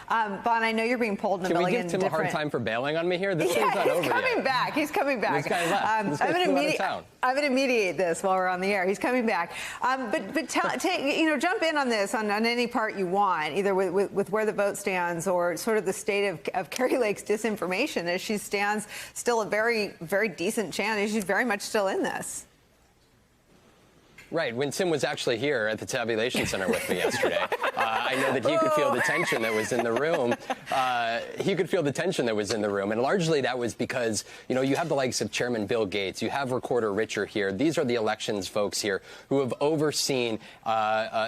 Vaughn, I know you're being pulled in a million different... Can we give Tim a hard time for bailing on me here? This thing's not over yet. He's coming back. He's coming back. This guy left. This guy flew out of town. I'm going to mediate this while we're on the air. He's coming back. But jump in on this on any part you want, either with where the vote stands or sort of the state of Kari Lake's disinformation as she stands still a very, very decent chance. She's very much still in this. Right. When Tim was actually here at the tabulation center with me yesterday, I know that he could feel the tension that was in the room. And largely that was because, you have the likes of Chairman Bill Gates, you have Recorder Richard here. These are the elections folks here who have overseen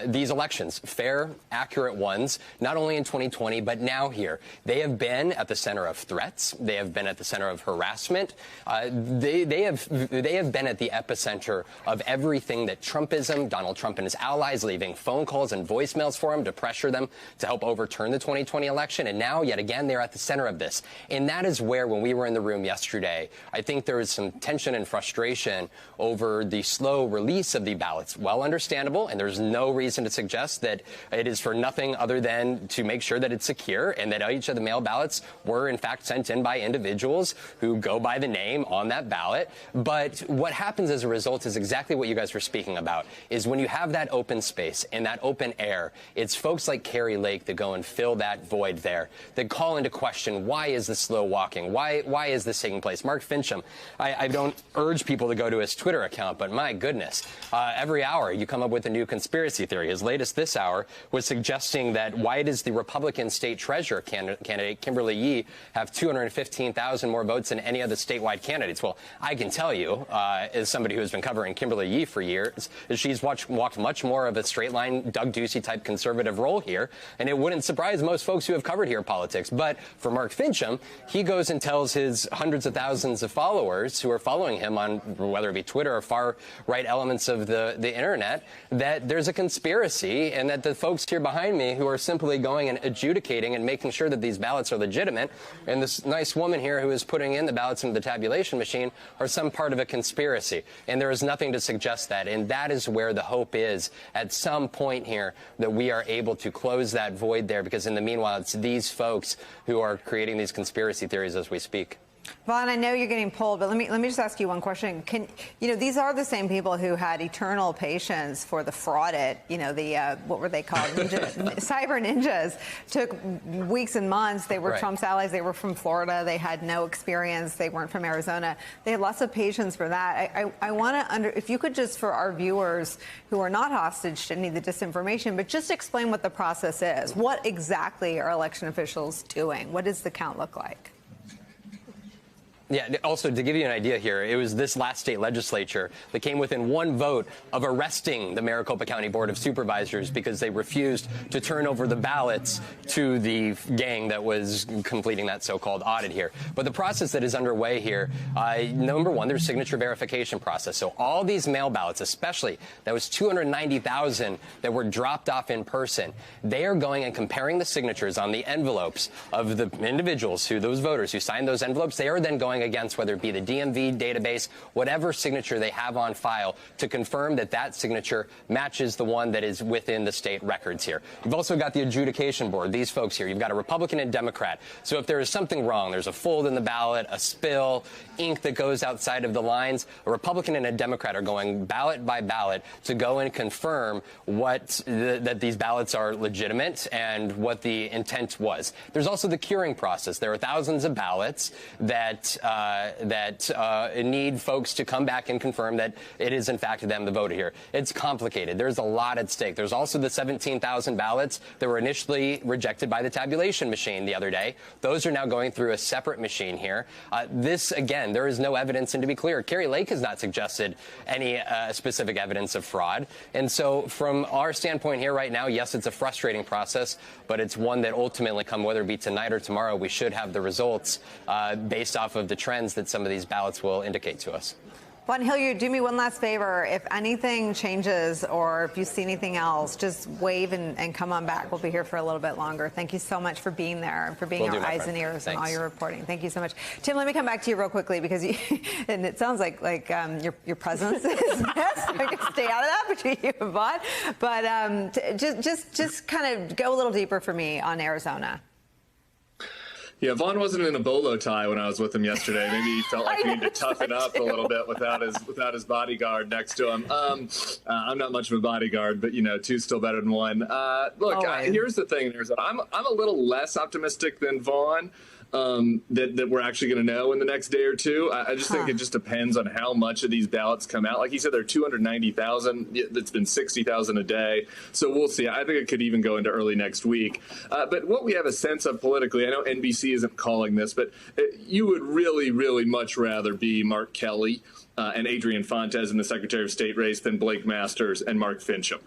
these elections, fair, accurate ones, not only in 2020, but now here. They have been at the center of threats. They have been at the center of harassment. They have been at the epicenter of everything that Trumpism, Donald Trump and his allies leaving phone calls and voicemails for him to pressure them to help overturn the 2020 election. And now, yet again, they're at the center of this. And that is where, when we were in the room yesterday, I think there was some tension and frustration over the slow release of the ballots. Well, understandable, and there's no reason to suggest that it is for nothing other than to make sure that it's secure and that each of the mail ballots were, in fact, sent in by individuals who go by the name on that ballot. But what happens as a result is exactly what you guys were speaking about, is when you have that open space and that open air, it's folks like Kari Lake that go and fill that void there, that call into question, why is this slow walking? Why is this taking place? Mark Fincham, I don't urge people to go to his Twitter account, but my goodness, every hour you come up with a new conspiracy theory. His latest this hour was suggesting that why does the Republican state treasurer candidate Kimberly Yee have 215,000 more votes than any other statewide candidates? Well, I can tell you, as somebody who has been covering Kimberly Yee for years, she's walked much more of a straight line Doug Ducey type conservative role here, and it wouldn't surprise most folks who have covered here politics. But for Mark Fincham, he goes and tells his hundreds of thousands of followers who are following him on whether it be Twitter or far right elements of the internet that there's a conspiracy and that the folks here behind me who are simply going and adjudicating and making sure that these ballots are legitimate, and this nice woman here who is putting in the ballots into the tabulation machine, are some part of a conspiracy. And there is nothing to suggest that. And that is where the hope is at some point here that we are able to close that void there, because in the meanwhile, it's these folks who are creating these conspiracy theories as we speak. Vaughn, I know you're getting pulled, but let me just ask you one question. These are the same people who had eternal patience for the fraud what were they called? Cyber ninjas. Took weeks and months. They were Trump's allies. They were from Florida. They had no experience. They weren't from Arizona. They had lots of patience for that. I want to if you could just, for our viewers who are not hostage to any of the disinformation, but just explain what the process is. What exactly are election officials doing? What does the count look like? Yeah, also, to give you an idea here, it was this last state legislature that came within one vote of arresting the Maricopa County Board of Supervisors because they refused to turn over the ballots to the gang that was completing that so-called audit here. But the process that is underway here, number one, there's signature verification process. So all these mail ballots, especially that was 290,000 that were dropped off in person, they are going and comparing the signatures on the envelopes of the individuals those voters who signed those envelopes. They are then going against whether it be the DMV database, whatever signature they have on file, to confirm that that signature matches the one that is within the state records here. You've also got the adjudication board, these folks here. You've got a Republican and Democrat. So if there is something wrong, there's a fold in the ballot, a spill, ink that goes outside of the lines, a Republican and a Democrat are going ballot by ballot to go and confirm that these ballots are legitimate and what the intent was. There's also the curing process. There are thousands of ballots that need folks to come back and confirm that it is, in fact, them, the voter here. It's complicated. There's a lot at stake. There's also the 17,000 ballots that were initially rejected by the tabulation machine the other day. Those are now going through a separate machine here. This, again, there is no evidence, and to be clear, Kari Lake has not suggested any specific evidence of fraud. And so from our standpoint here right now, yes, it's a frustrating process, but it's one that ultimately, come whether it be tonight or tomorrow, we should have the results based off of the trends that some of these ballots will indicate to us. Vaughn Hilliard, do me one last favor. If anything changes or if you see anything else, just wave and come on back. We'll be here for a little bit longer. Thank you so much for being there and for being our eyes and ears and all your reporting. Thank you so much. Tim, let me come back to you real quickly because and it sounds like your presence is best. I can stay out of that between you and Vaughn. But just kind of go a little deeper for me on Arizona. Yeah, Vaughn wasn't in a bolo tie when I was with him yesterday. Maybe he felt like he needed to toughen up a little bit without his bodyguard next to him. I'm not much of a bodyguard, but two's still better than one. Look, here's the thing: I'm a little less optimistic than Vaughn. That we're actually going to know in the next day or two. I just think it just depends on how much of these ballots come out. Like he said, there are 290,000. It's been 60,000 a day. So we'll see. I think it could even go into early next week. But what we have a sense of politically, I know NBC isn't calling this, but you would really, really much rather be Mark Kelly and Adrian Fontes in the Secretary of State race than Blake Masters and Mark Fincham.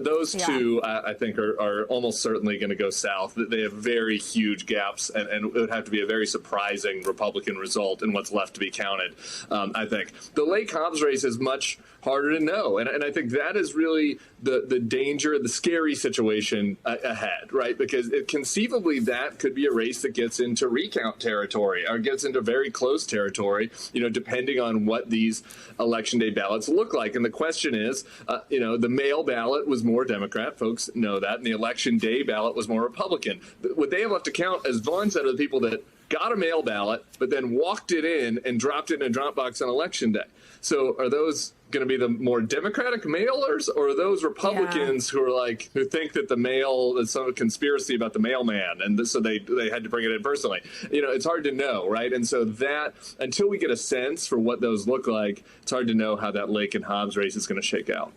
Those two, I think, are almost certainly going to go south. They have very huge gaps, and it would have to be a very surprising Republican result in what's left to be counted, I think. The Lake Hobbs race is much harder to know, and I think that is really the danger, the scary situation ahead, right? Because conceivably that could be a race that gets into recount territory or gets into very close territory, depending on what these election day ballots look like. And the question is, the mail ballot was more Democrat, folks know that, and the election day ballot was more Republican. What they have left to count, as Vaughn said, are the people that got a mail ballot, but then walked it in and dropped it in a drop box on election day. So are those going to be the more Democratic mailers, or are those Republicans who think that the mail is some conspiracy about the mailman, and so they had to bring it in personally? It's hard to know, right? And so that until we get a sense for what those look like, it's hard to know how that Lake and Hobbs race is going to shake out.